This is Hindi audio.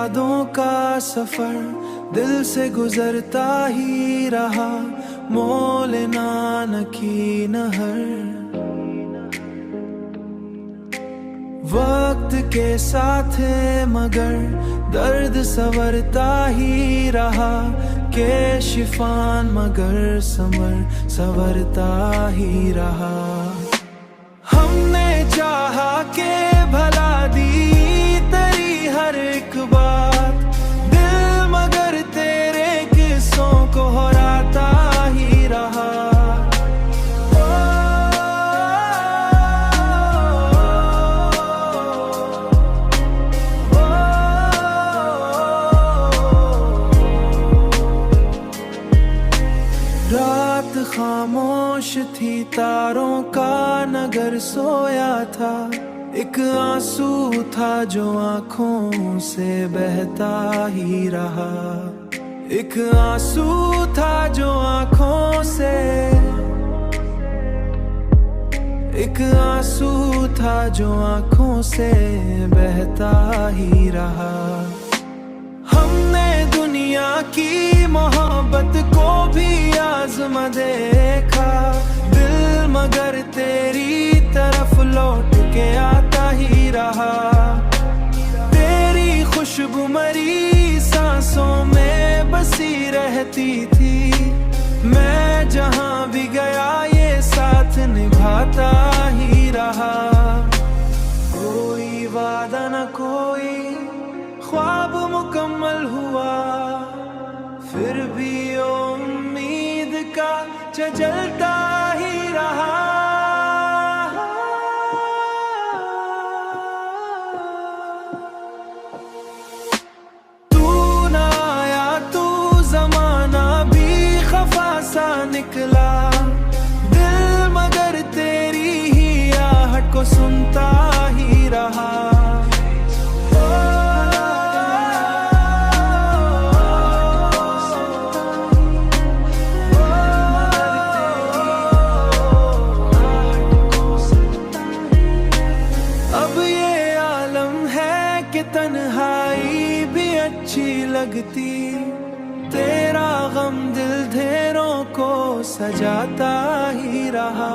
यादों का सफर दिल से गुजरता ही रहा, मोल नान की नहर। वक्त के साथ मगर दर्द संवरता ही रहा, के शिफान मगर संवरता ही रहा। हमने चाहा के भला दी तेरी हर एक बात, दिल मगर तेरे किस्सों को हराता ही रहा। रात खामोश थी, तारों का नगर सोया था, एक आंसू था जो आंखों से बहता ही रहा। एक आंसू था जो आंखों से, एक आंसू था जो आंखों से बहता ही रहा। हमने दुनिया की मोहब्बत को भी आज़मा देखा, दिल मगर तेरी तरफ लौट के आता ही रहा। तेरी खुशबू मरी सांसों में बसी रहती थी, मैं जहां भी गया ये साथ निभाता ही रहा। कोई वादा न कोई ख्वाब मुकम्मल हुआ, फिर भी उम्मीद का जलता ही रहा। तू ना आया तू जमाना भी खफा सा निकला, दिल मगर तेरी ही आहट को सुनता ही रहा। तन्हाई भी अच्छी लगती, तेरा गम दिल ढेरों को सजाता ही रहा।